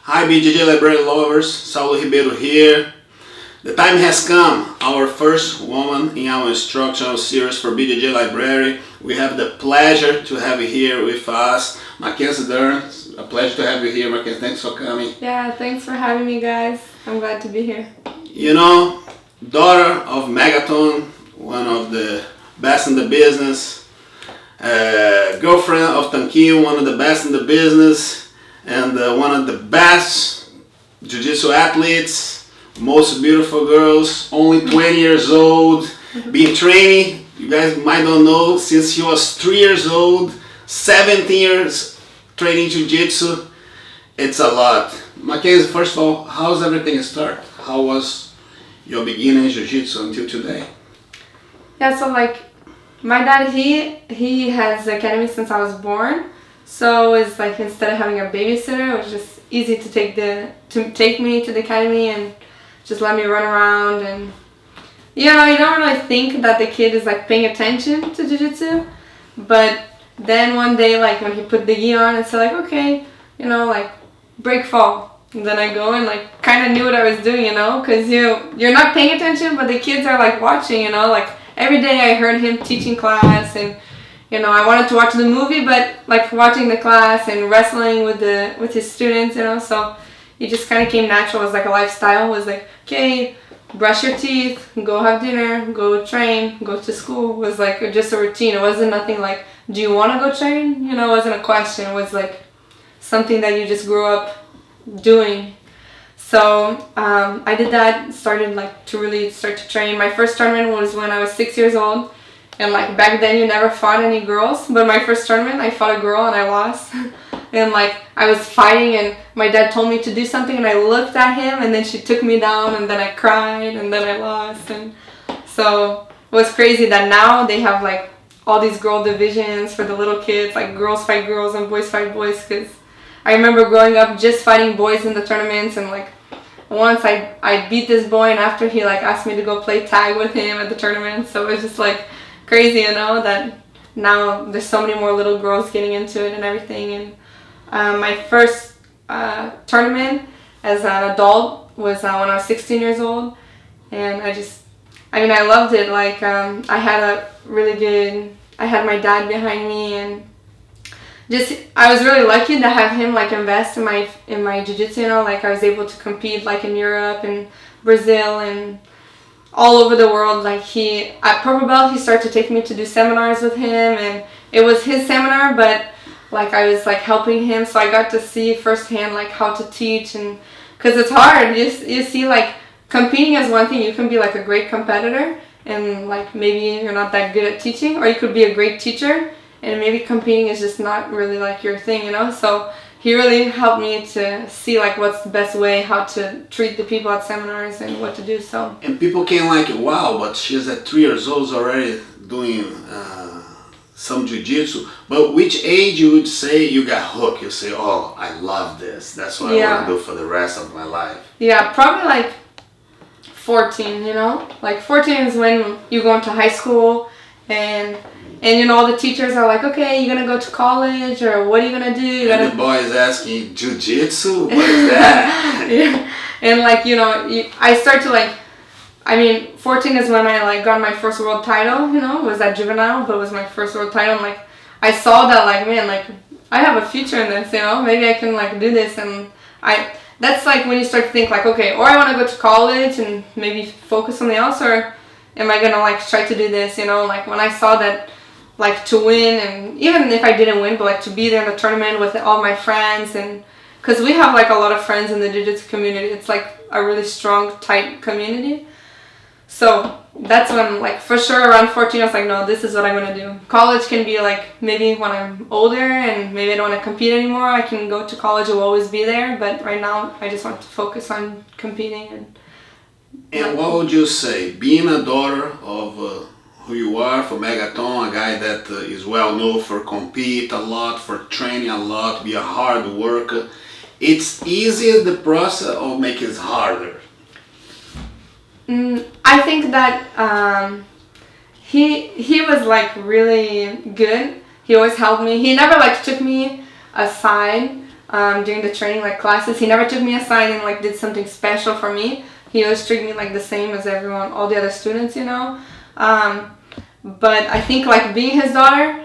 Hi BJJ Library lovers, Saulo Ribeiro here. The time has come, our first woman in our instructional series for BJJ Library. We have the pleasure to have you here with us, Mackenzie Dern. A pleasure to have you here, Mackenzie. Thanks for coming. Yeah, thanks for having me, guys. I'm glad to be here. You know, daughter of Megaton, one of the best in the business, girlfriend of Tanquinho, one of the best in the business, and one of the best Jiu-Jitsu athletes, most beautiful girls, only 20 years old, been training, you guys might not know, since she was 3 years old, 17 years training Jiu-Jitsu. It's a lot. Mackenzie, first of all, how's everything start? How was your beginning in Jiu-Jitsu until today? Yeah, so my dad, he has the academy since I was born. So it's like instead of having a babysitter, it was just easy to take me to the academy and just let me run around. And you don't really think that the kid is like paying attention to Jiu-Jitsu, but then one day, like when he put the gi on and said like, okay, break fall. And then I go and like kind of knew what I was doing, because you're not paying attention, but the kids are like watching, like every day I heard him teaching class, and I wanted to watch the movie, but like watching the class and wrestling with his students, so it just kind of came natural. It was like a lifestyle. It was like, okay, brush your teeth, go have dinner, go train, go to school. It was like just a routine. It wasn't nothing like, do you want to go train? It wasn't a question. It was like something that you just grew up doing. So I did that, started like to really start to train. My first tournament was when I was 6 years old, and like back then you never fought any girls, but my first tournament I fought a girl and I lost. And like I was fighting and my dad told me to do something and I looked at him and then she took me down and then I cried and then I lost. And so it was crazy that now they have like all these girl divisions for the little kids, like girls fight girls and boys fight boys, because I remember growing up just fighting boys in the tournaments, and like once I beat this boy, and after he like asked me to go play tag with him at the tournament. So it was just like crazy, that now there's so many more little girls getting into it and everything. And my first tournament as an adult was when I was 16 years old, and I loved it. Like I had my dad behind me, and I was really lucky to have him like invest in my jiu-jitsu. Like I was able to compete like in Europe and Brazil and all over the world. Like at Purple Belt, he started to take me to do seminars with him, and it was his seminar, but like I was like helping him, so I got to see firsthand like how to teach. And because it's hard, you see, like competing is one thing. You can be like a great competitor and like maybe you're not that good at teaching, or you could be a great teacher and maybe competing is just not really like your thing, So he really helped me to see like what's the best way, how to treat the people at seminars and what to do. So and people can like, wow, but she's at 3 years old already doing some jiu-jitsu. But which age you would say you got hooked? You say, oh, I love this. That's what I want to do for the rest of my life. Yeah, probably like 14, Like 14 is when you go into high school, and all the teachers are like, okay, you're going to go to college, or what are you going to do? And the boy is asking, jiu-jitsu? What is that? Yeah. And like, I start to like, 14 is when I like got my first world title, it was at juvenile, but it was my first world title. And like, I saw that like, man, like I have a future in this, maybe I can like do this. And that's like when you start to think like, okay, or I want to go to college and maybe focus on something else, or am I going to like try to do this, like when I saw that, like to win, and even if I didn't win, but like to be there in the tournament with all my friends, and because we have like a lot of friends in the jiu-jitsu community, it's like a really strong, tight community. So that's when, like, for sure around 14, I was like, no, this is what I'm going to do. College can be like maybe when I'm older and maybe I don't want to compete anymore, I can go to college, it will always be there. But right now, I just want to focus on competing. And what would you say, being a daughter of who you are, for Megaton, a guy that is well known for compete a lot, for training a lot, be a hard worker, it's easier the process or make it harder? I think that he was like really good. He always helped me. He never like took me aside during the training like classes. He never took me aside and like did something special for me. He always treated me like the same as everyone, all the other students, you know. But I think like being his daughter,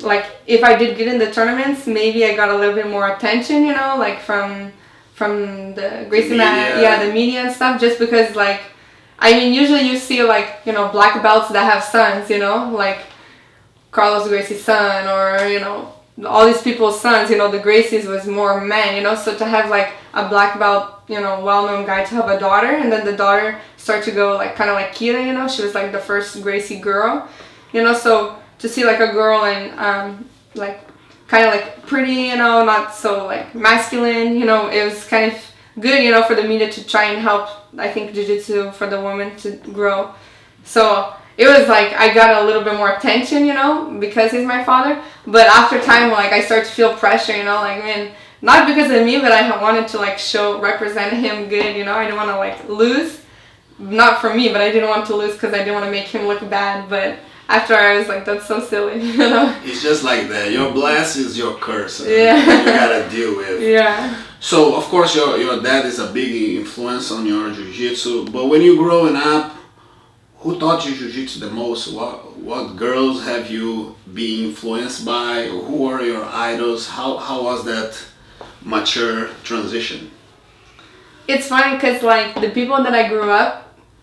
like if I did good in the tournaments, maybe I got a little bit more attention, you know, like from the Gracie the media and stuff, just because like, I mean, usually you see like, you know, black belts that have sons, you know, like Carlos Gracie's son, or, you know, all these people's sons, you know, the Gracies was more men, you know, so to have like a black belt, you know, well-known guy to have a daughter, and then the daughter start to go like kind of like Kira, you know, she was like the first Gracie girl, you know, so to see like a girl and like kind of like pretty, you know, not so like masculine, you know, it was kind of good, you know, for the media to try and help, I think, jiu-jitsu for the women to grow. So it was like I got a little bit more attention, you know, because he's my father. But after time, like I started to feel pressure, you know, like, man, not because of me, but I wanted to like represent him good, you know. I didn't want to like lose, not for me, but I didn't want to lose because I didn't want to make him look bad. But after I was like, that's so silly, you know. It's just like that. Your bless is your curse. Yeah. You gotta deal with. Yeah. So of course your dad is a big influence on your jiu-jitsu. But when you growing up, who taught you jiu-jitsu the most? What girls have you been influenced by? Who are your idols? How was that mature transition? It's funny because like the people that I grew up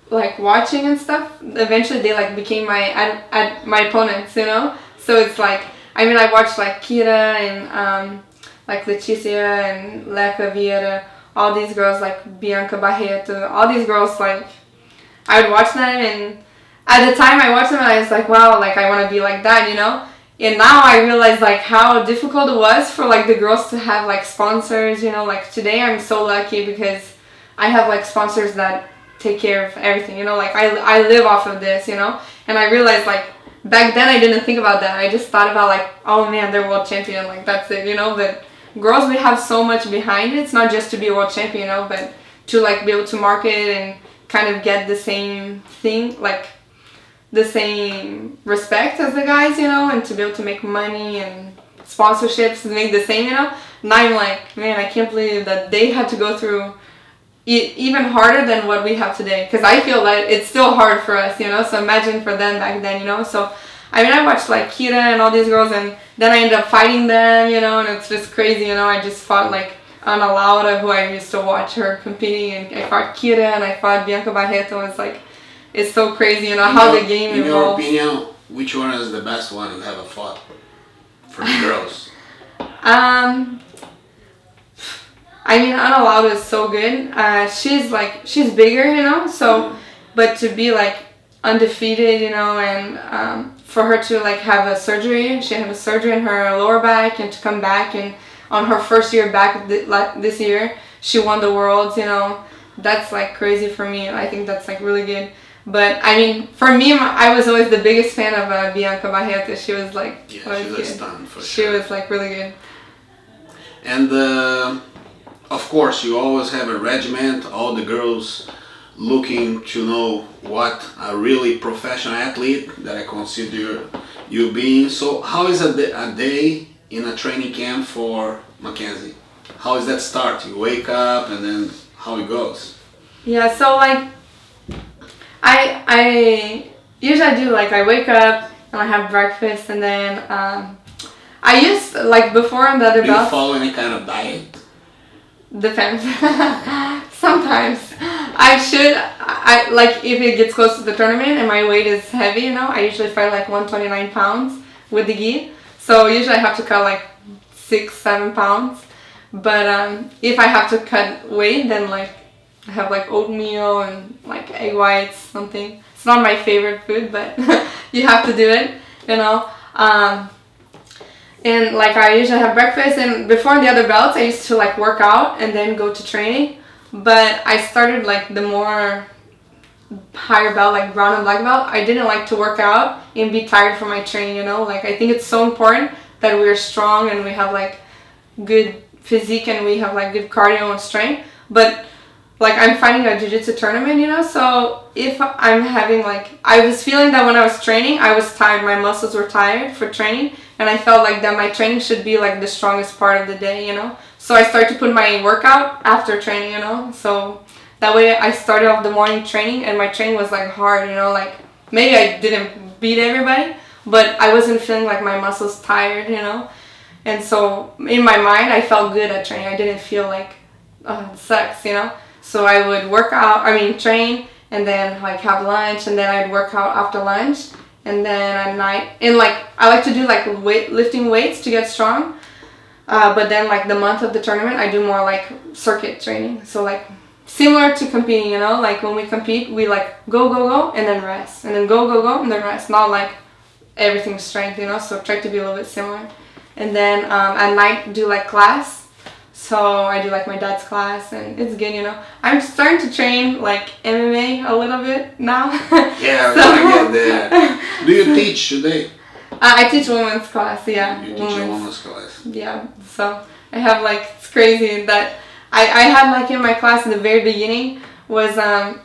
like watching and stuff, eventually they like became my opponents, you know. So it's like, I mean, I watched like Kira and like Leticia and Leca Vieira, all these girls, like Bianca Barreto, all these girls, like I would watch them, and at the time I watched them and I was like, wow, like I want to be like that, you know. And now I realize like how difficult it was for like the girls to have like sponsors, you know. Like today I'm so lucky because I have like sponsors that take care of everything, you know, like I live off of this, you know. And I realized like back then I didn't think about that. I just thought about like, oh man, they're world champion, like that's it, you know. But girls, we have so much behind it. It's not just to be a world champion, you know, but to like be able to market and kind of get the same thing, like the same respect as the guys, you know, and to be able to make money and sponsorships and make the same, you know. And I'm like, man, I can't believe that they had to go through even harder than what we have today, because I feel like it's still hard for us, you know. So imagine for them back then, you know. So I mean, I watched like Kira and all these girls, and then I ended up fighting them, you know, and it's just crazy, you know. I just fought like Ana Laura, who I used to watch her competing, and I fought Kira and I fought Bianca Barreto. It's like, it's so crazy, you know, how the game evolves. In your opinion, which one is the best one you have fought for the girls? I mean, Ana Laura is so good. She's bigger, you know, so, but to be like undefeated, you know, and for her to like have a surgery, she had a surgery in her lower back, and to come back, and on her first year back this year, she won the worlds, you know. That's like crazy for me. I think that's like really good. But I mean, for me, I was always the biggest fan of Bianca Barreto. She was like, yeah, she was a stun for she sure. was like really good. And of course, you always have a regiment, all the girls looking to know what a really professional athlete that I consider you being. So how is a day in a training camp for Mackenzie? How is that start? You wake up and then how it goes? Yeah, so like I usually do like I wake up and I have breakfast, and then I used like before on the other Do you belts. follow any kind of diet? Depends. Sometimes I like if it gets close to the tournament and my weight is heavy, you know, I usually fight like 129 pounds with the gi. So usually I have to cut like 6-7 pounds. But if I have to cut weight, then like I have like oatmeal and like egg whites, something. It's not my favorite food, but you have to do it, you know. And like I usually have breakfast, and before the other belts I used to like work out and then go to training. But I started like the more higher belt, like brown and black belt, I didn't like to work out and be tired from my training, you know. Like I think it's so important that we're strong and we have like good physique and we have like good cardio and strength. But like I'm fighting a jiu-jitsu tournament, you know, so if I'm having like, I was feeling that when I was training I was tired, my muscles were tired for training, and I felt like that my training should be like the strongest part of the day, you know. So I started to put my workout after training, you know. So that way I started off the morning training, and my training was like hard, you know, like maybe I didn't beat everybody, but I wasn't feeling like my muscles tired, you know. And so in my mind, I felt good at training. I didn't feel like, oh, it sucks, you know. So I would train, and then like have lunch, and then I'd work out after lunch, and then at night, and like I like to do like lifting weights to get strong. But then like the month of the tournament, I do more like circuit training. So like similar to competing, you know, like when we compete, we like go, and then rest, and then go, and then rest. Not like everything's strength, you know. So try to be a little bit similar. And then at night do like class. So I do like my dad's class, and it's good, you know. I'm starting to train like MMA a little bit now. Yeah, so, I get there. Do you teach today? I teach women's class, yeah. You teach a women's class. Yeah, so I have like, it's crazy that I had like in my class in the very beginning was, I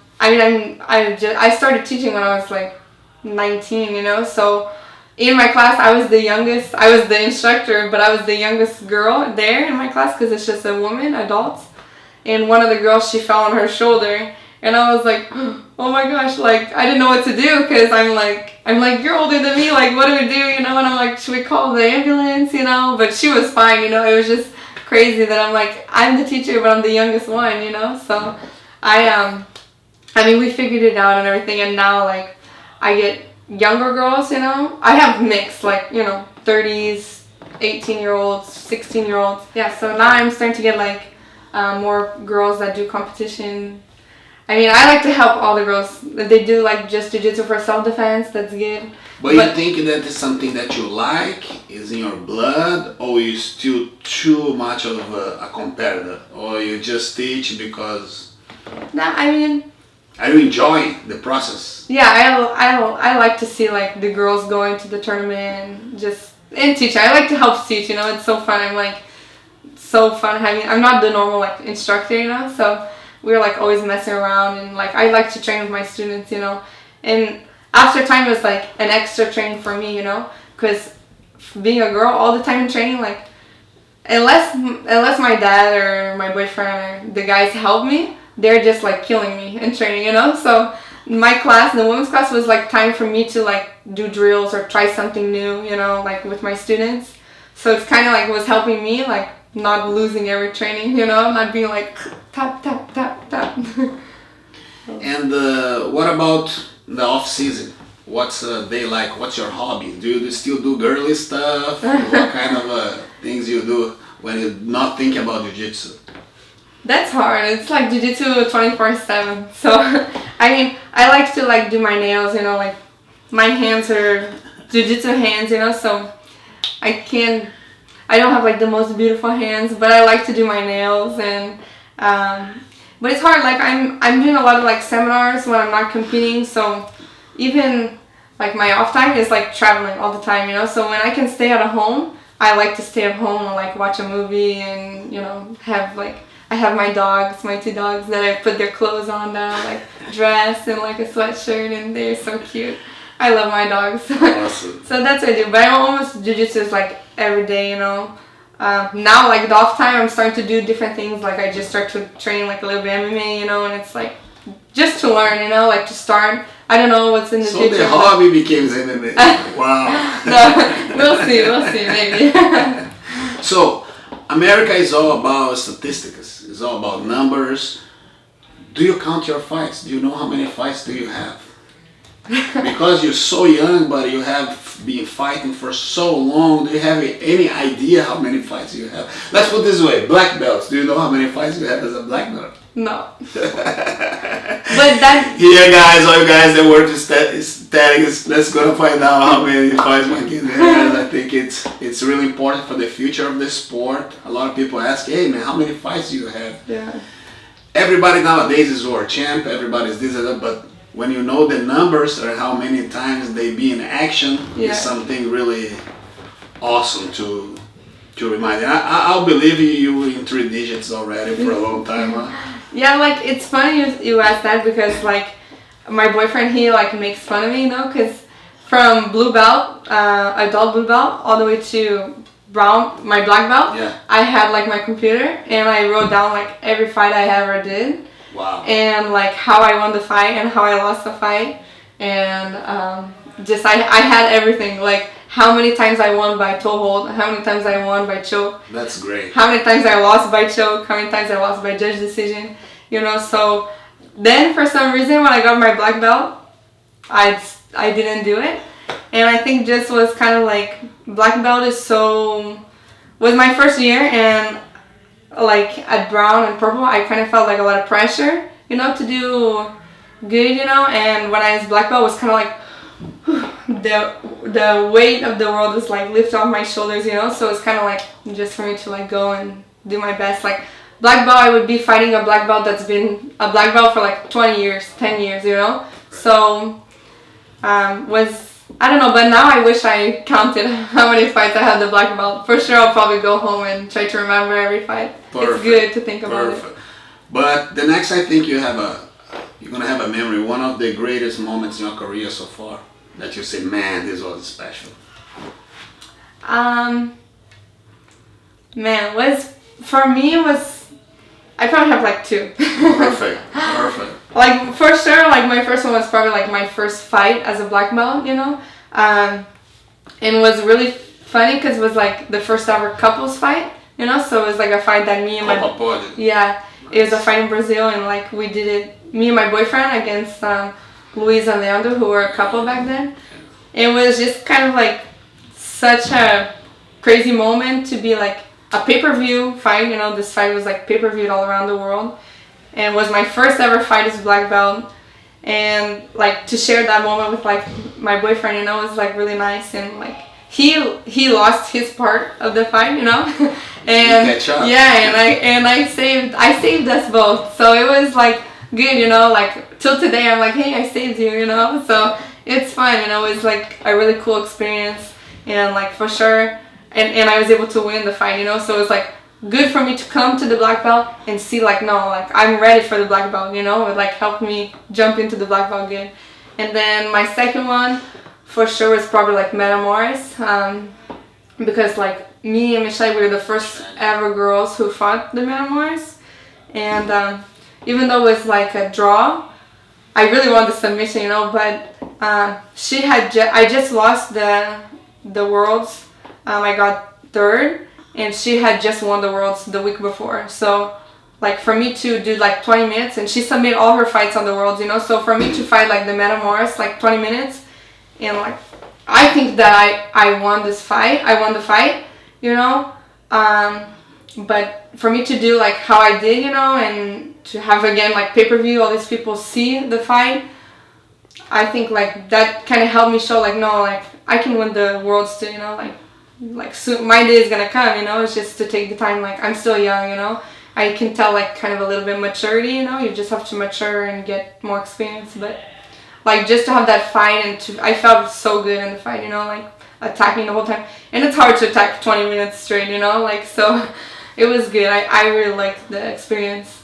started teaching when I was like 19, you know, so in my class, I was the youngest. I was the instructor, but I was the youngest girl there in my class because it's just a woman, adults. And one of the girls, she fell on her shoulder, and I was like, oh my gosh, like I didn't know what to do because I'm like you're older than me, like what do we do, you know? And I'm like, should we call the ambulance, you know? But she was fine, you know. It was just crazy that I'm like, I'm the teacher, but I'm the youngest one, you know. So we figured it out and everything, and now like I get younger girls, you know. I have mixed, like, you know, 30s, 18-year-olds, 16-year-olds. Yeah, so now I'm starting to get like more girls that do competition. I mean, I like to help all the girls. They do like just jiu-jitsu for self-defense, that's good. But you think that is something that you like, is in your blood, or you still too much of a competitor, or you just teach because... Nah, I mean... Are you enjoying the process? Yeah, I like to see like the girls going to the tournament and teach. I like to help teach, you know. It's so fun. I'm like so fun having. I'm not the normal like instructor, you know. So we're like always messing around, and like I like to train with my students, you know. And after time, it was like an extra training for me, you know, because being a girl all the time in training, like unless my dad or my boyfriend or the guys help me, they're just like killing me in training, you know. So my class, the women's class, was like time for me to like do drills or try something new, you know, like with my students. So it's kind of like was helping me like not losing every training, you know, not being like tap. And what about the off season? What's they like? What's your hobby? Do you still do girly stuff? What kind of things you do when you not think about jiu-jitsu? That's hard. It's like jiu-jitsu 24/7. So, I mean, I like to like do my nails, you know, like my hands are jiu-jitsu hands, you know, so I don't have like the most beautiful hands, but I like to do my nails, and but it's hard. Like I'm doing a lot of like seminars when I'm not competing, so even like my off time is like traveling all the time, you know. So when I can stay at home, I like to stay at home and like watch a movie, and you know, have like I have my dogs, my two dogs that I put their clothes on now, like dress and like a sweatshirt, and they're so cute. I love my dogs. Awesome. So that's what I do. But I almost jiu-jitsu is like every day, you know. Now like the off time, I'm starting to do different things. Like I just start to train like a little bit MMA, you know, and it's like just to learn, you know, like to start. I don't know what's in the future. So the hobby became MMA. Wow. No, we'll see, maybe. So America is all about statistics. It's all about numbers. Do you count your fights? Do you know how many fights do you have? Because you're so young, but you have been fighting for so long. Do you have any idea how many fights you have? Let's put it this way: black belts. Do you know how many fights you have as a black belt? No. But that. Here, guys, all you guys that work aesthetics, let's go to find out how many fights Mackenzie has. I think it's really important for the future of the sport. A lot of people ask, "Hey, man, how many fights do you have?" Yeah. Everybody nowadays is world champ. Everybody's this and that, but when you know the numbers or how many times they be in action, is something really awesome to remind you. I'll believe you in 3 digits already for a long time, huh? Yeah, like it's funny you ask that, because like my boyfriend, he like makes fun of me, you know, because from blue belt, adult blue belt, all the way to brown, my black belt. Yeah. I had like my computer and I wrote down like every fight I ever did. Wow. And like how I won the fight and how I lost the fight. And just I had everything, like how many times I won by toe hold, how many times I won by choke. That's great. How many times I lost by choke, how many times I lost by judge decision, you know. So then for some reason when I got my black belt, I didn't do it. And I think just was kind of like, black belt was my first year, and like at brown and purple I kind of felt like a lot of pressure, you know, to do good, you know. And when I was black belt, it was kind of like the weight of the world was like lifted off my shoulders, you know. So it's kind of like just for me to like go and do my best. Like black belt, I would be fighting a black belt that's been a black belt for like 20 years, 10 years, you know. So I don't know, but now I wish I counted how many fights I had the black belt. For sure I'll probably go home and try to remember every fight. Perfect. It's good to think about it. But the next, I think you're gonna have a memory, one of the greatest moments in your career so far, that you say, man, this was special. For me I probably have like two. Perfect. Like for sure, like my first one was probably like my first fight as a black belt, you know. And it was really funny because it was like the first ever couples fight, you know. So it was like a fight that me and my it was a fight in Brazil, and like we did it, me and my boyfriend against Luis and Leandro, who were a couple back then. It was just kind of like such a crazy moment to be like a pay-per-view fight, you know. This fight was like pay-per-viewed all around the world, and it was my first ever fight as a black belt. And like to share that moment with like my boyfriend, you know, was like really nice. And like he lost his part of the fight, you know. And I saved us both. So it was like good, you know, like till today I'm like, hey, I saved you, you know. So it's fun, you know. It's like a really cool experience, and like for sure, and I was able to win the fight, you know. So it's like good for me to come to the black belt and see like, no, like I'm ready for the black belt, you know. It like helped me jump into the black belt good. And then my second one for sure is probably like Metamoris, because like me and Michelle, we were the first ever girls who fought the Metamoris. And even though it was like a draw, I really wanted the submission, you know. But I just lost the worlds. I got third, and she had just won the worlds the week before. So like for me to do like 20 minutes, and she submitted all her fights on the worlds, you know. So for me to fight like the Metamoris like 20 minutes, and like I think that I won this fight. I won the fight, you know. But for me to do like how I did, you know, and to have again like pay-per-view, all these people see the fight, I think like that kind of helped me show like, no, like I can win the worlds too, you know. Like soon my day is gonna come, you know. It's just to take the time. Like I'm still young, you know. I can tell like kind of a little bit maturity, you know. You just have to mature and get more experience. But like just to have that fight, and I felt so good in the fight, you know, like attacking the whole time. And it's hard to attack 20 minutes straight, you know. Like so, it was good. I really liked the experience.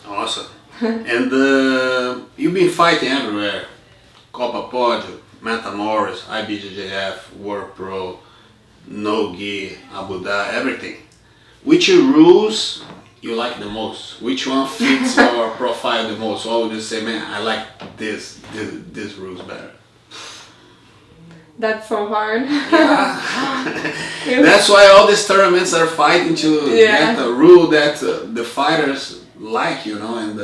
Awesome. And you've been fighting everywhere. Copa Pódio, Metamoris, IBJJF, World Pro, No-Gi, Abu Dhabi, everything. Which rules you like the most? Which one fits your profile the most? Or would you say, man, I like this rules better? That's so hard. Yeah. That's why all these tournaments are fighting to get a rule that the fighters like, you know, and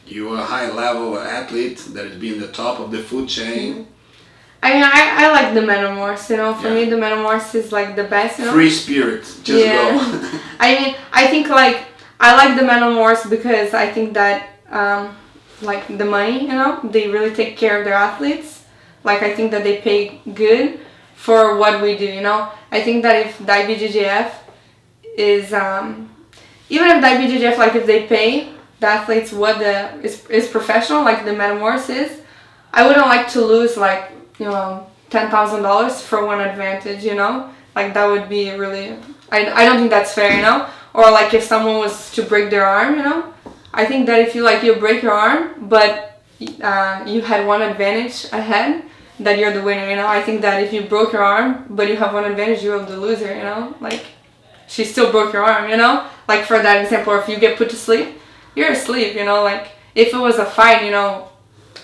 you're a high level athlete that is being the top of the food chain. Mm-hmm. I mean, I like the Metamoris, you know. For me, the Metamoris is like the best, you know. Free spirit, just go. I mean, I think like I like the Metamoris because I think that like the money, you know, they really take care of their athletes. Like I think that they pay good for what we do, you know. I think that if the IBJJF is even if the IBJJF, like if they pay the athletes what is professional, like the Metamoris is, I wouldn't like to lose like, you know, $10,000 for one advantage, you know. Like that would be really, I don't think that's fair, you know. Or like if someone was to break their arm, you know, I think that if you break your arm but you had one advantage ahead, that you're the winner, you know. I think that if you broke your arm, but you have one advantage, you're the loser, you know. Like, she still broke your arm, you know. Like, for that example, if you get put to sleep, you're asleep, you know. Like, if it was a fight, you know,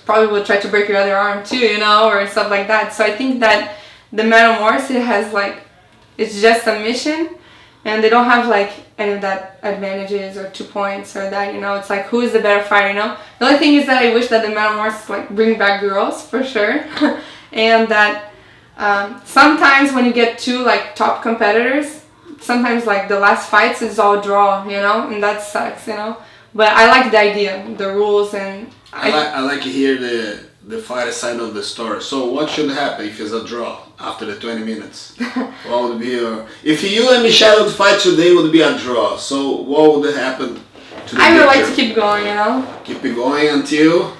probably would try to break your other arm too, you know, or stuff like that. So I think that the Metamorphosis has, like, it's just a mission, and they don't have, like, any of that advantages or 2 points or that, you know. It's like, who is the better fighter, you know. The only thing is that I wish that the Metamorphosis, like, bring back girls, for sure. And that sometimes when you get 2, like, top competitors, sometimes, like, the last fights is all draw, you know, and that sucks, you know. But I like the idea, the rules, and I like to hear the fighter side of the story. So what should happen if it's a draw after the 20 minutes? What would be your... If you and Michelle would fight today, it would be a draw. So what would happen to the I would victor? like to keep going, you know. Keep it going until...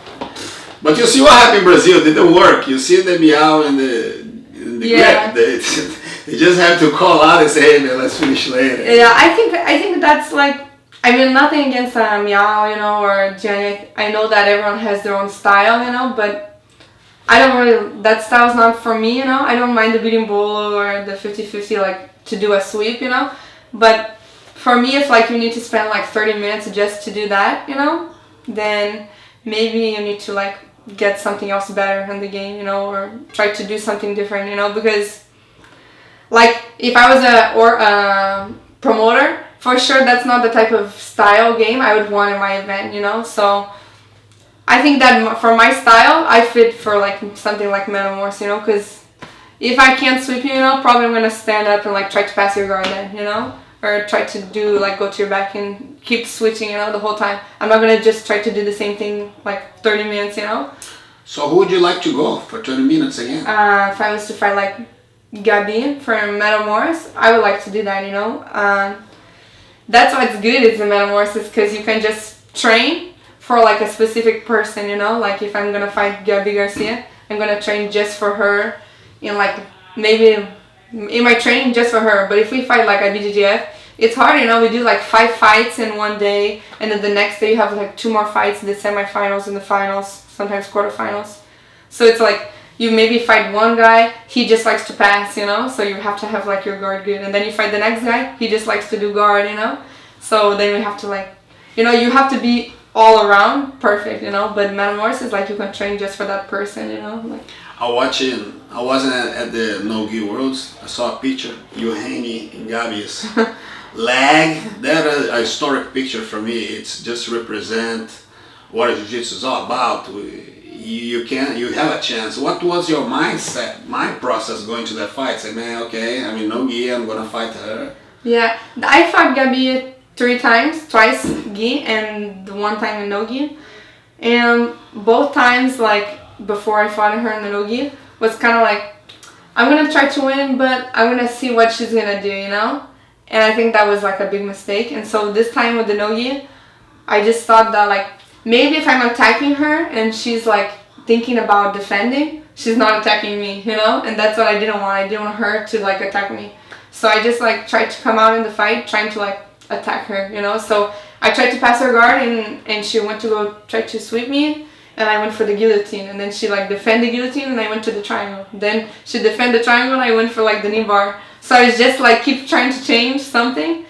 But you see what happened in Brazil, it didn't work. You see the meow and the Yeah. grip. They just have to call out and say, hey man, let's finish later. Yeah, I think that's like, I mean, nothing against Meow, you know, or Jenny. I know that everyone has their own style, you know, but I don't really, that style's not for me, you know. I don't mind the beating bolo or the 50-50, like, to do a sweep, you know. But for me, if, like, you need to spend, like, 30 minutes just to do that, you know, then maybe you need to, like, get something else better in the game, you know, or try to do something different, you know, because, like, if I was a promoter, for sure that's not the type of style game I would want in my event, you know. So I think that for my style, I fit for, like, something like Metamorphosis, you know, because if I can't sweep you, you know, probably I'm going to stand up and, like, try to pass your guard then, you know, or try to do, like, go to your back and keep switching, you know, the whole time. I'm not going to just try to do the same thing, like, 30 minutes, you know. So who would you like to go for 20 minutes again? If I was to fight, like, Gabi for Metamorphosis, I would like to do that, you know. That's what's good is the Metamorphosis, because you can just train for, like, a specific person, you know. Like, if I'm going to fight Gabi Garcia, I'm going to train just for her in, like, maybe in my training just for her. But if we fight, like, a BJJF, it's hard, you know. We do, like, 5 fights in one day, and then the next day you have, like, 2 more fights in the semifinals and the finals, sometimes quarterfinals. So it's like, you maybe fight one guy, he just likes to pass, you know, so you have to have, like, your guard good. And then you fight the next guy, he just likes to do guard, you know. So then we have to, like, you know, you have to be all around perfect, you know. But Metamorphosis is like, you can train just for that person, you know. Like, I wasn't at the No-Gi Worlds. I saw a picture, you hanging in Gabi's leg. That is a historic picture for me. It's just represent what Jiu-Jitsu is all about. You have a chance. What was your mindset, mind process going to that fight? Say, man, okay, I mean, no-gi, I'm gonna fight her. Yeah, I fought Gabi 3 times, twice gi and 1 time in no-gi. And both times, like, before I fought her in the no-gi, was kind of like, I'm gonna try to win, but I'm gonna see what she's gonna do, you know? And I think that was, like, a big mistake. And so this time with the no-gi, I just thought that, like, maybe if I'm attacking her and she's, like, thinking about defending, she's not attacking me, you know? And that's what I didn't want. I didn't want her to, like, attack me. So I just, like, tried to come out in the fight trying to, like, attack her, you know? So I tried to pass her guard, and she went to go try to sweep me, and I went for the guillotine. And then she, like, defended the guillotine, and I went to the triangle. Then she defended the triangle, and I went for, like, the knee bar. So I was just, like, keep trying to change something.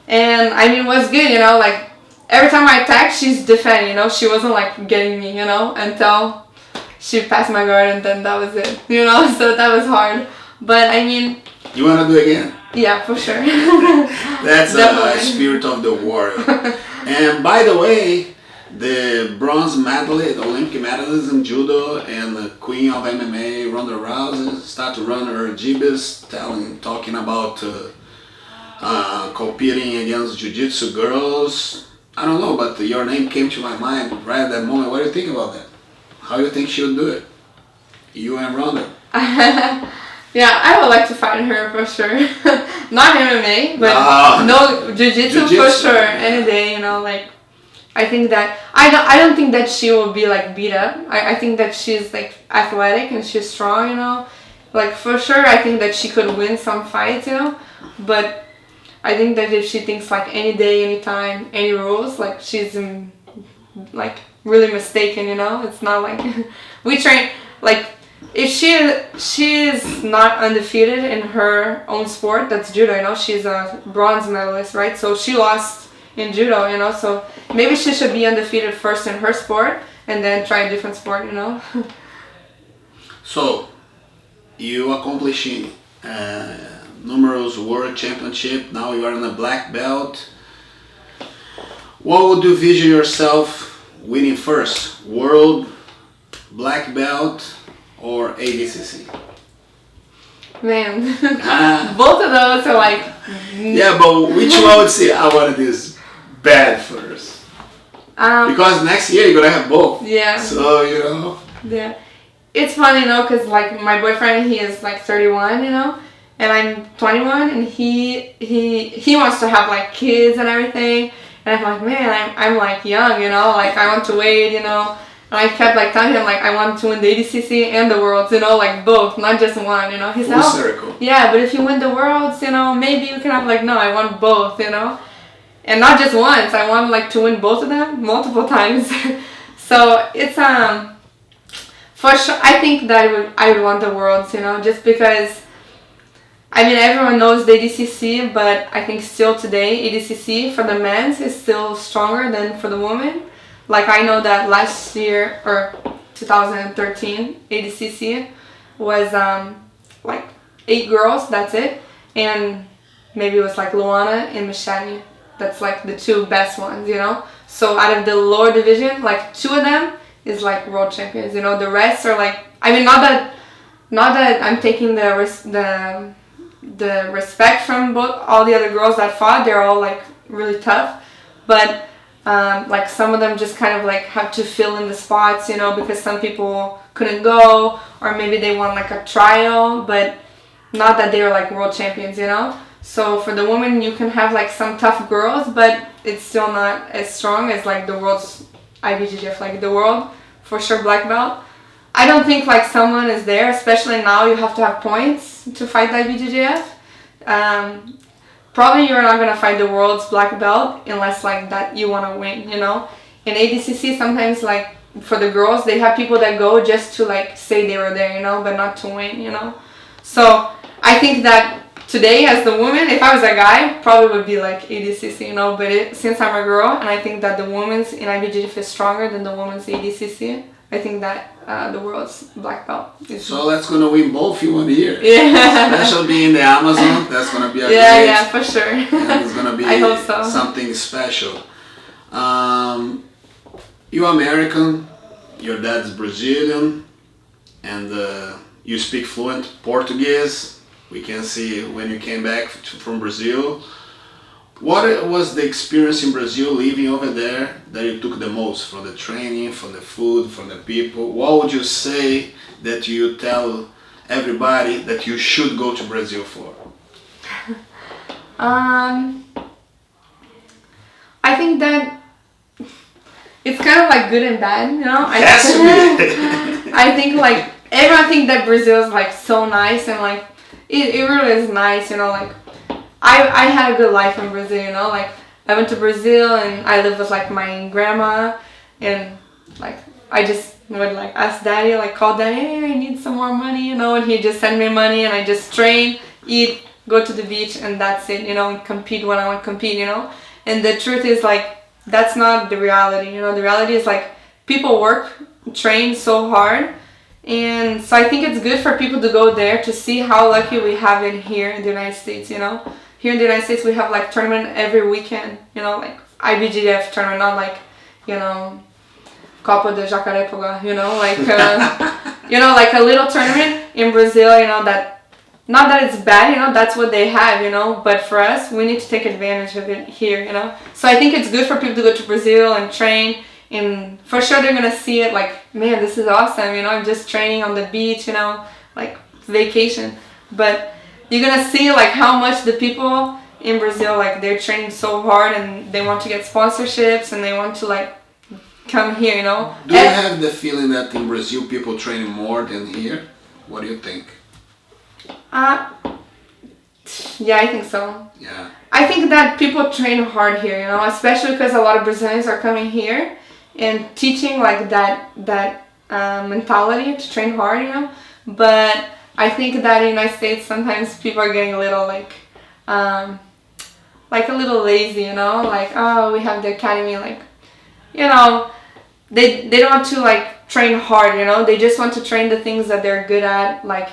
And, I mean, it was good, you know? Like, every time I attacked, she's defending, you know? She wasn't, like, getting me, you know? Until she passed my guard, and then that was it, you know? So that was hard. But, I mean... You want to do it again? Yeah, for sure. That's a spirit of the warrior. And by the way, the bronze medalist, Olympic medalist in judo, and the queen of MMA, Ronda Rousey, start to run her jibs, talking about competing against jiu-jitsu girls. I don't know, but your name came to my mind right at that moment. What do you think about that? How do you think she would do it? You and Ronda. Yeah, I would like to fight her for sure. Not MMA, but no jiu-jitsu for sure. Any day, you know, like, I think that I don't think that she will be, like, beat up. I think that she's, like, athletic and she's strong, you know. Like, for sure, I think that she could win some fights, you know. But I think that if she thinks, like, any day, anytime, any rules, like, she's like really mistaken, you know. It's not like we train, like, if she is not undefeated in her own sport, that's judo, you know, she's a bronze medalist, right? So she lost in judo, you know, so maybe she should be undefeated first in her sport and then try a different sport, you know. So, you accomplishing numerous world championship, now you are in a black belt. What would you vision yourself winning first? World, black belt, or ADCC? Man, both of those are like... Yeah, but which one would say, I want this bad first? Because next year you're gonna have both. Yeah. So, you know. Yeah. It's funny, you know, because like my boyfriend, he is like 31, you know, and I'm 21, and he wants to have like kids and everything. And I'm like, man, I'm like young, you know, like I want to wait, you know. And I kept like telling him like I want to win the ADCC and the Worlds, you know, like both, not just one, you know. He said, full circle. Yeah, but if you win the Worlds, you know, maybe you can have like, no, I want both, you know. And not just once, I want like to win both of them multiple times. So it's for sure, I think that I would want the Worlds, you know, just because, I mean, everyone knows the ADCC, but I think still today, ADCC for the men's is still stronger than for the women. Like, I know that last year, or 2013, ADCC was like 8 girls, that's it. And maybe it was like Luana and Michelle. That's like the 2 best ones, you know. So out of the lower division, like 2 of them is like world champions, you know. The rest are like, I mean, not that I'm taking the respect from both all the other girls that fought. They're all like really tough, but like some of them just kind of like have to fill in the spots, you know, because some people couldn't go, or maybe they won like a trial, but not that they were like world champions, you know. So for the women, you can have like some tough girls, but it's still not as strong as like the world's IBJJF, like the world for sure black belt. I don't think like someone is there, especially now you have to have points to fight the IBJJF. Probably you're not gonna fight the world's black belt unless like that you wanna win, you know. In ADCC, sometimes like for the girls, they have people that go just to like say they were there, you know, but not to win, you know. So I think that today, as the woman, if I was a guy, probably would be like ADCC, you know. But since I'm a girl, and I think that the women's in IBJJF is stronger than the women's ADCC, I think that the world's black belt is... So that's gonna win both in 1 year. Yeah. Especially being in the Amazon, that's gonna be a yeah, for sure. And it's gonna be I hope so. Something special. You're American, your dad's Brazilian, and you speak fluent Portuguese. We can see when you came back from Brazil. What was the experience in Brazil living over there that you took the most, from the training, from the food, from the people? What would you say that you tell everybody that you should go to Brazil for? I think that it's kind of like good and bad, you know? I think like everyone thinks that Brazil is like so nice, and like it really is nice, you know, like I had a good life in Brazil, you know, like I went to Brazil and I lived with like my grandma, and like I just would like ask daddy, like call daddy, hey, I need some more money, you know, and he just send me money, and I just train, eat, go to the beach, and that's it, you know, and compete when I want to compete, you know. And the truth is like that's not the reality, you know. The reality is like people work, train so hard. And so I think it's good for people to go there to see how lucky we have it here in the United States, you know. Here in the United States we have like tournament every weekend, you know, like IBJJF tournament, not like, you know, Copa de Jacarepaguá, you know, like, you know, like a little tournament in Brazil, you know, that, not that it's bad, you know, that's what they have, you know, but for us, we need to take advantage of it here, you know. So I think it's good for people to go to Brazil and train. And for sure they're gonna see it like, man, this is awesome, you know, I'm just training on the beach, you know, like vacation. But you're gonna see like how much the people in Brazil, like they're training so hard, and they want to get sponsorships, and they want to like come here, you know. Do you have the feeling that in Brazil people train more than here? What do you think? Yeah, I think so. Yeah. I think that people train hard here, you know, especially because a lot of Brazilians are coming here and teaching like that mentality to train hard, you know. But I think that in the United States sometimes people are getting a little like a little lazy, you know, like, oh, we have the academy, like, you know, they don't want to like train hard, you know, they just want to train the things that they're good at, like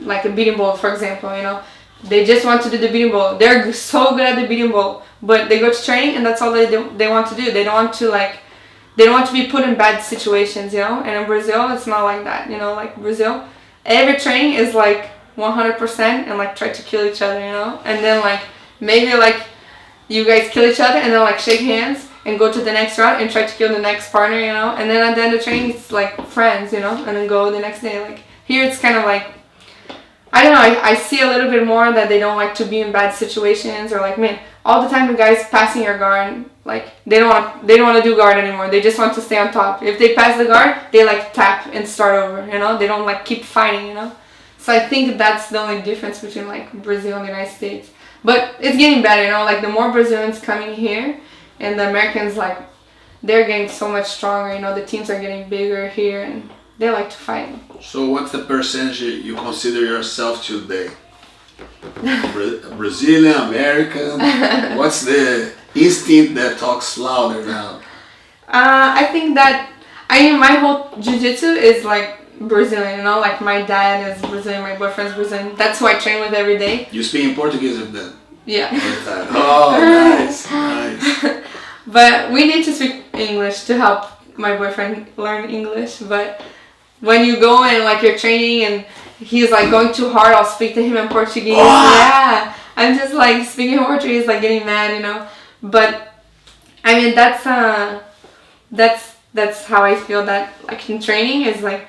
a beating ball, for example, you know, they just want to do the beating ball, they're so good at the beating ball, but they go to training and that's all they want to do. They don't want to be put in bad situations, you know, and in Brazil it's not like that, you know, like Brazil, every training is like 100% and like try to kill each other, you know, and then like maybe like you guys kill each other and then like shake hands and go to the next round and try to kill the next partner, you know, and then at the end of training it's like friends, you know, and then go the next day. Like here it's kind of like, I don't know, I see a little bit more that they don't like to be in bad situations, or like, man, all the time the guys passing your guard, like they don't want to do guard anymore. They just want to stay on top. If they pass the guard, they like tap and start over, you know. They don't like keep fighting, you know. So I think that's the only difference between like Brazil and the United States. But it's getting better, you know. Like the more Brazilians coming here, and the Americans, like they're getting so much stronger. You know, the teams are getting bigger here, and they like to fight. So what's the percentage you consider yourself today? Brazilian, American? What's the instinct that talks louder now? I think that, I mean, my whole jiu-jitsu is like Brazilian, you know, like my dad is Brazilian, my boyfriend's Brazilian. That's who I train with every day. You speak in Portuguese with them? Yeah. Oh, nice, nice. But we need to speak English to help my boyfriend learn English. But when you go and like you're training and he's like going too hard, I'll speak to him in Portuguese. Oh! Yeah, I'm just like speaking Portuguese, like getting mad, you know. But I mean that's how I feel that like in training is like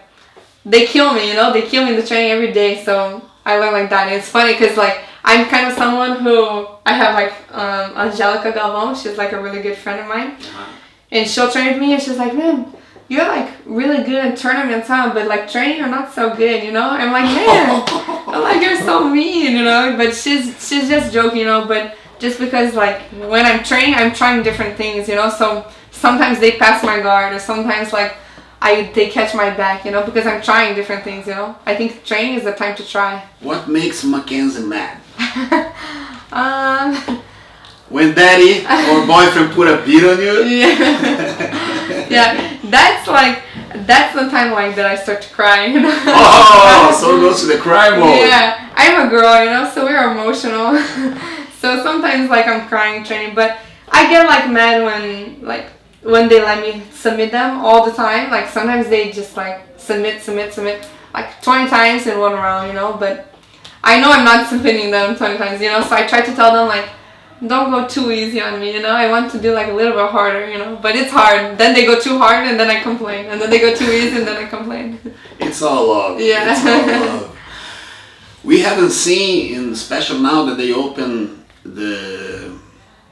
they kill me, you know. They kill me in the training every day, so I learn like that. And it's funny because like I'm kind of someone who I have like Angelica Galvão. She's like a really good friend of mine, and she'll train with me, and she's like, man, you're like really good in tournaments, huh? But like training, you're not so good, you know. I'm like, man, I'm like, you're so mean, you know. But she's just joking, you know. But just because like when I'm training, I'm trying different things, you know. So sometimes they pass my guard, or sometimes like they catch my back, you know, because I'm trying different things, you know. I think training is the time to try. What makes Mackenzie mad? When daddy or boyfriend put a beat on you? Yeah. Yeah, that's the time like that I start to cry, you know. Oh, so it goes to the cry mode. Yeah, I'm a girl, you know, so we're emotional. So sometimes like I'm crying training, but I get like mad when they let me submit them all the time. Like sometimes they just like submit like 20 times in one round, you know, but I know I'm not submitting them 20 times, you know, so I try to tell them like, don't go too easy on me, you know, I want to do like a little bit harder, you know, but it's hard. Then they go too hard and then I complain, and then they go too easy and then I complain. It's all love. Yeah. It's all love. We haven't seen, especially now that they open the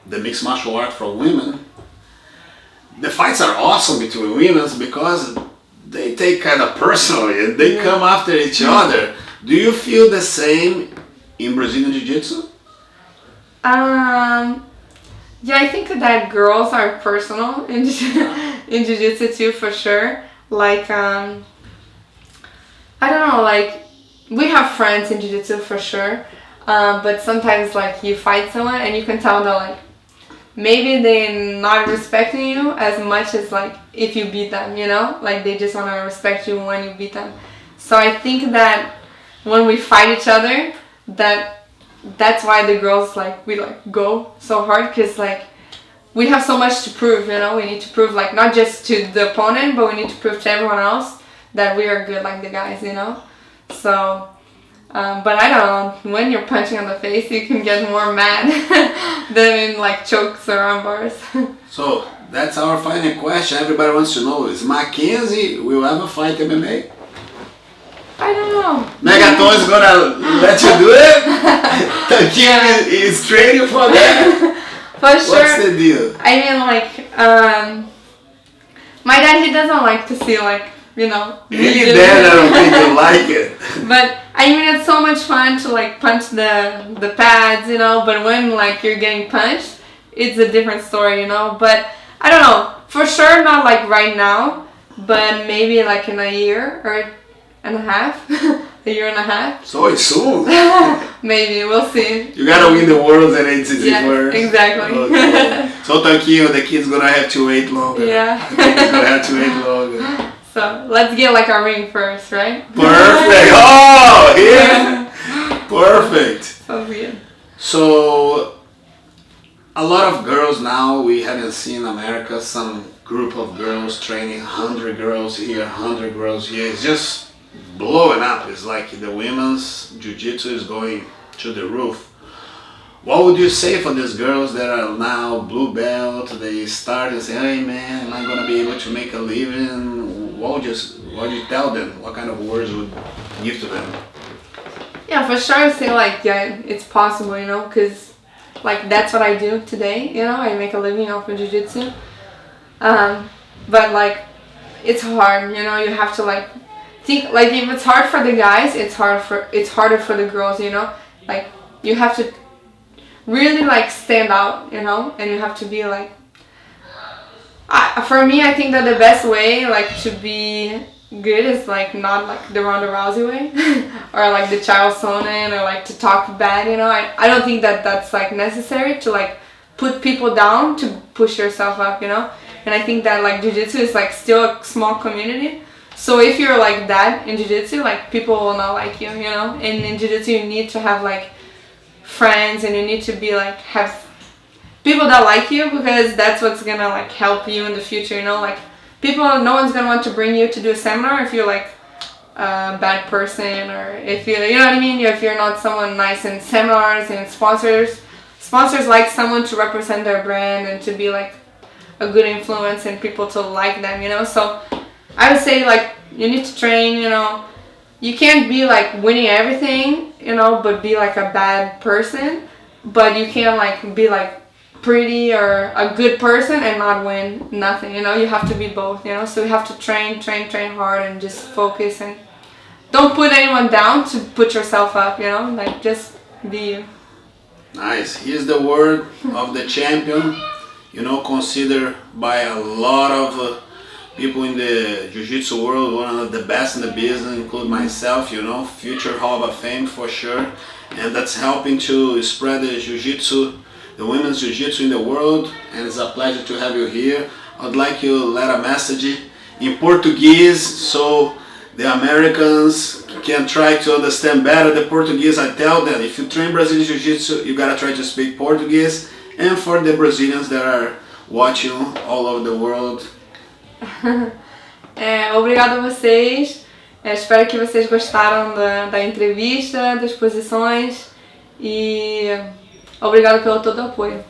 mixed martial art for women, the fights are awesome between women because they take kind of personally and they come after each other. Do you feel the same in Brazilian Jiu-Jitsu? Yeah, I think that girls are personal in Jiu-Jitsu too, for sure. Like, I don't know, like, we have friends in Jiu-Jitsu for sure, but sometimes like you fight someone and you can tell that like maybe they're not respecting you as much as like if you beat them, you know, like they just want to respect you when you beat them. So I think that when we fight each other, that's why the girls like we like go so hard, because like we have so much to prove, you know. We need to prove like not just to the opponent, but we need to prove to everyone else that we are good like the guys, you know. So but I don't know, when you're punching on the face you can get more mad than in like chokes or arm bars. So that's our final question. Everybody wants to know, is Mackenzie will ever fight MMA? I don't know. Megaton is gonna let you do it? Tanquinho is training for that? For sure. What's the deal? I mean like, my dad, he doesn't like to see like, you know. Even then I don't think you like it. But I mean it's so much fun to like punch the pads, you know, but when like you're getting punched, it's a different story, you know. But I don't know, for sure not like right now, but maybe like in a year or and a half, a year and a half. So it's soon. Maybe, we'll see. You gotta win the world and it's easy first. Exactly. Okay. So Tanquinho, the kid's gonna have to wait longer. Yeah. The kid's gonna have to wait longer. So let's get like our ring first, right? Perfect. Oh, here. Perfect. Sounds good. So a lot of girls now, we haven't seen in America some group of girls training 100 girls here, 100 girls here. It's just blowing up. It's like the women's jiu-jitsu is going to the roof. What would you say for these girls that are now blue belt? They start and say, hey man, am I gonna be able to make a living? What would you tell them? What kind of words would you give to them? Yeah, for sure I say like, yeah, it's possible, you know, because like that's what I do today, you know, I make a living off of jiu-jitsu. But like, it's hard, you know, you have to like, think, like if it's hard for the guys, it's harder for the girls, you know, like you have to really like stand out, you know, and you have to be like, for me I think that the best way like to be good is like not like the Ronda Rousey way or like the Chael Sonnen or like to talk bad, you know. I don't think that that's like necessary to like put people down to push yourself up, you know. And I think that like jiu-jitsu is like still a small community. So if you're like that in jiu-jitsu, like people will not like you, you know. And in jiu-jitsu you need to have like friends and you need to be like have people that like you because that's what's gonna like help you in the future, you know. Like people, no one's gonna want to bring you to do a seminar if you're like a bad person or if you know what I mean. If you're not someone nice in seminars and sponsors like someone to represent their brand and to be like a good influence and people to like them, you know. So I would say like you need to train, you know. You can't be like winning everything, you know, but be like a bad person. But you can't like be like pretty or a good person and not win nothing, you know. You have to be both, you know. So you have to train hard and just focus and don't put anyone down to put yourself up, you know. Like just be you. Nice. Here's the word of the champion. You know, considered by a lot of people in the jiu-jitsu world one of the best in the business, including myself, you know, future Hall of Fame for sure. And that's helping to spread the jiu-jitsu, the women's jiu-jitsu in the world. And it's a pleasure to have you here. I'd like you to let a message in Portuguese so the Americans can try to understand better the Portuguese. I tell them, if you train Brazilian jiu-jitsu, you gotta try to speak Portuguese. And for the Brazilians that are watching all over the world. Obrigada a vocês. Espero que vocês gostaram da entrevista, das posições e obrigado pelo todo o apoio.